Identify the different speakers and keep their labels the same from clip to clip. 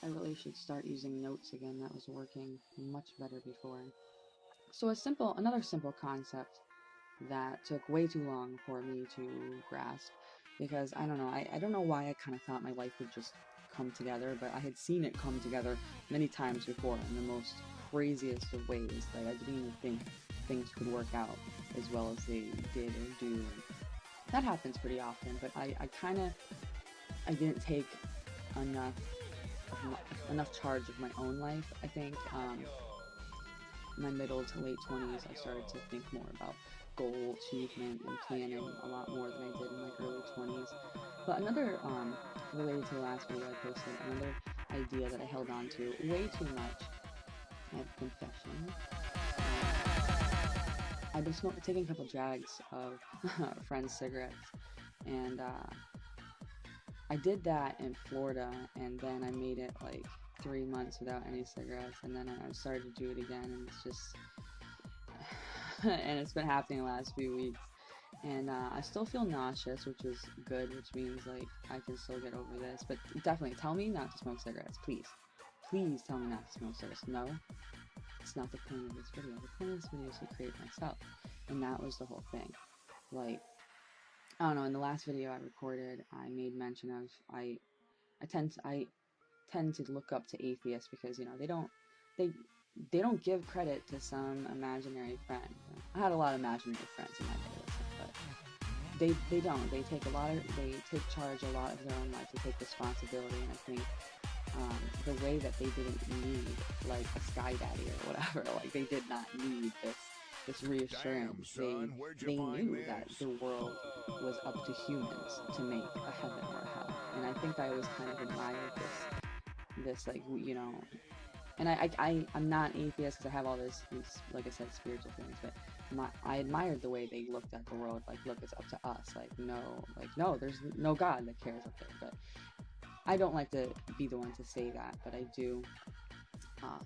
Speaker 1: I really should start using notes again. That was working much better before. So another simple concept that took way too long for me to grasp, because I don't know, I don't know why I kind of thought my life would just come together, but I had seen it come together many times before in the most craziest of ways. Like, I didn't even think things could work out as well as they did or do. That happens pretty often, but I didn't take enough enough charge of my own life, I think. My middle to late 20s, I started to think more about goal achievement and planning a lot more than I did in my early 20s. But another, related to the last video I posted, another idea that I held on to way too much, I have a confession. I've been taking a couple drags of friends' cigarettes, and I did that in Florida, and then I made it like 3 months without any cigarettes, and then I started to do it again, and it's just, and it's been happening the last few weeks, and I still feel nauseous, which is good, which means like I can still get over this. But definitely tell me not to smoke cigarettes, please. Please tell me not to smoke cigarettes. No, it's not the point of this video. The point of this video is to create myself, and that was the whole thing. Like, I don't know. In the last video I recorded, I made mention of I tend to look up to atheists because, you know, they they don't give credit to some imaginary friend. I had a lot of imaginary friends in my day, but they don't. They take charge a lot of their own life. They take responsibility, and I think the way that they didn't need like a sky daddy or whatever, like they did not need this reassurance. They knew that the world was up to humans to make a heaven or a hell, and I think I always kind of admired this like, you know, and I'm not atheist because I have all these, like I said, spiritual feelings, but I admired the way they looked at the world. Like, look, it's up to us. Like no, there's no God that cares up there. But I don't like to be the one to say that, but I do uh,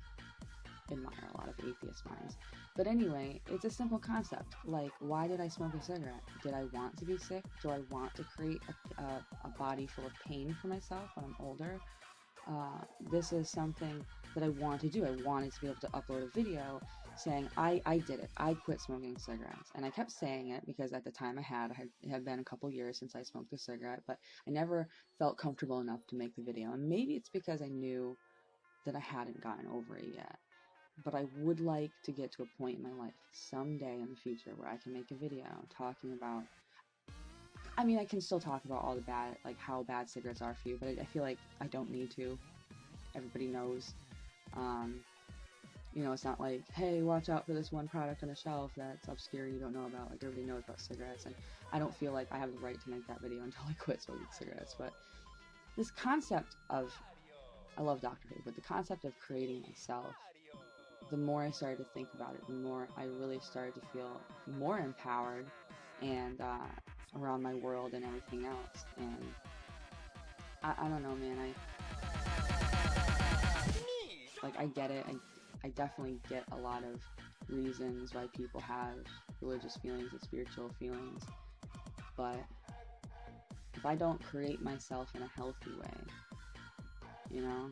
Speaker 1: admire a lot of atheist minds. But anyway, it's a simple concept. Like, why did I smoke a cigarette? Did I want to be sick? Do I want to create a body full of pain for myself when I'm older? This is something that I want to do. I wanted to be able to upload a video saying, I did it. I quit smoking cigarettes. And I kept saying it because at the time it had been a couple years since I smoked a cigarette, but I never felt comfortable enough to make the video. And maybe it's because I knew that I hadn't gotten over it yet. But I would like to get to a point in my life someday in the future where I can make a video talking about, I mean, I can still talk about all the bad, like how bad cigarettes are for you, but I feel like I don't need to. Everybody knows. Um, you know, it's not like, hey, watch out for this one product on the shelf that's obscure and you don't know about. Like, everybody knows about cigarettes, and I don't feel like I have the right to make that video until I quit smoking cigarettes. But this concept of, I love Doctor Who, but the concept of creating myself, the more I started to think about it, the more I really started to feel more empowered and around my world and everything else. And I don't know, man. I get it. I definitely get a lot of reasons why people have religious feelings and spiritual feelings, but if I don't create myself in a healthy way, you know,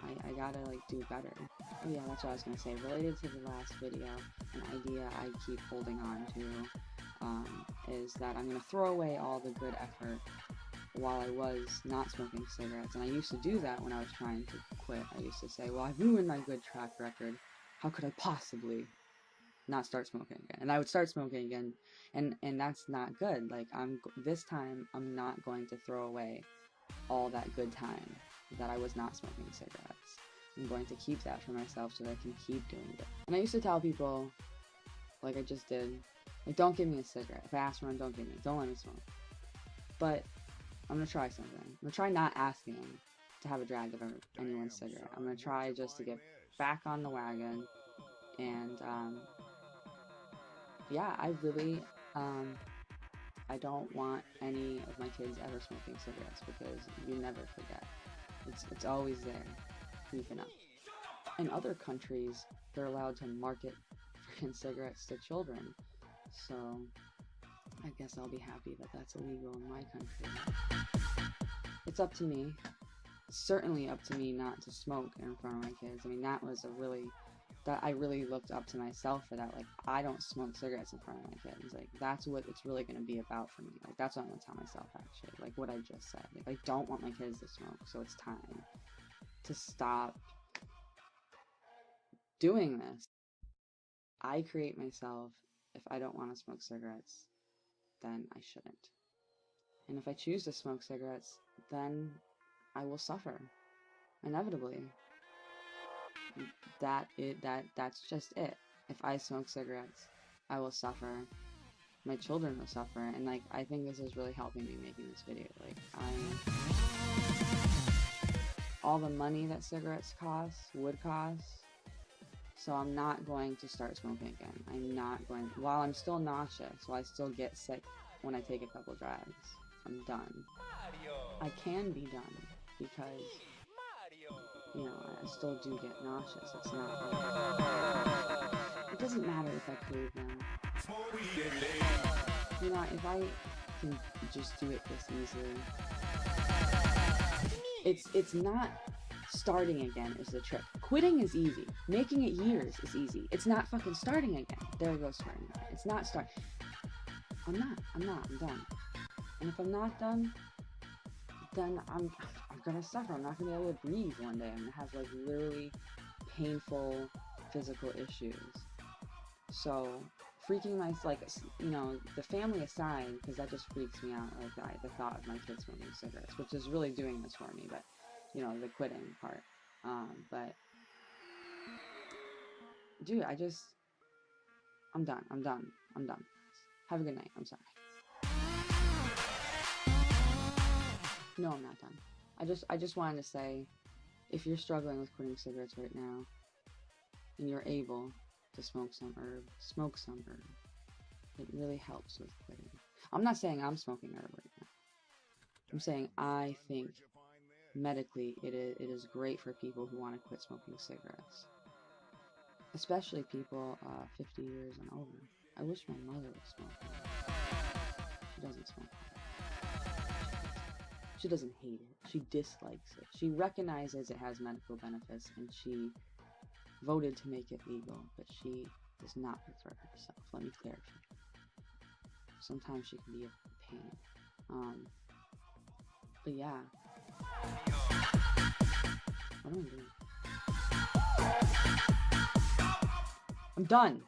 Speaker 1: I gotta like do better. Oh yeah, that's what I was gonna say. Related to the last video, an idea I keep holding on to is that I'm gonna throw away all the good effort while I was not smoking cigarettes. And I used to do that when I was trying to quit. I used to say, well, I've ruined my good track record. How could I possibly not start smoking again? And I would start smoking again, and that's not good. Like, this time I'm not going to throw away all that good time that I was not smoking cigarettes. I'm going to keep that for myself so that I can keep doing it. And I used to tell people, like I just did, like, don't give me a cigarette. If I ask for one, don't give me. Don't let me smoke. But I'm gonna try something. I'm gonna try not asking to have a drag of anyone's cigarette. I'm gonna try just to get back on the wagon. And yeah, I really I don't want any of my kids ever smoking cigarettes, because you never forget. It's always there, creeping up. In other countries, they're allowed to market freaking cigarettes to children. So I guess I'll be happy that that's illegal in my country. It's up to me. certainly up to me not to smoke in front of my kids. I mean, that was a really, that I really looked up to myself for that. Like, I don't smoke cigarettes in front of my kids. Like, that's what it's really going to be about for me. Like, that's what I'm going to tell myself, actually. Like, what I just said. Like, I don't want my kids to smoke, so it's time to stop doing this. I create myself. If I don't want to smoke cigarettes, then I shouldn't. And if I choose to smoke cigarettes, then I will suffer, inevitably. That's just it. If I smoke cigarettes, I will suffer. My children will suffer, and like I think this is really helping me making this video. Like all the money that cigarettes would cost. So I'm not going to start smoking again. I'm not going, while I'm still nauseous, while I still get sick when I take a couple drags, I'm done. I can be done because, you know, I still do get nauseous. It's not, it doesn't matter if I crave them. You know, if I can just do it this easily, it's not starting again is the trick. Quitting is easy. Making it years is easy. It's not fucking starting again. There we go, starting again. It's not start. I'm done. And if I'm not done, then I'm gonna suffer. I'm not gonna be able to breathe one day. I'm gonna have like literally painful physical issues. So freaking like, you know, the family aside, because that just freaks me out, like the thought of my kids smoking cigarettes, which is really doing this for me, but you know, the quitting part. But dude, I'm done. Have a good night. I'm sorry. No, I'm not done. I just wanted to say, if you're struggling with quitting cigarettes right now, and you're able to smoke some herb. It really helps with quitting. I'm not saying I'm smoking herb right now. I'm saying I think medically it is great for people who want to quit smoking cigarettes. Especially people 50 years and over. I wish my mother was smoking. She doesn't smoke. She doesn't hate it. She dislikes it. She recognizes it has medical benefits, and she voted to make it legal, but she does not prefer herself. Let me clarify. Sometimes she can be a pain. But yeah. What am I doing? I'm done.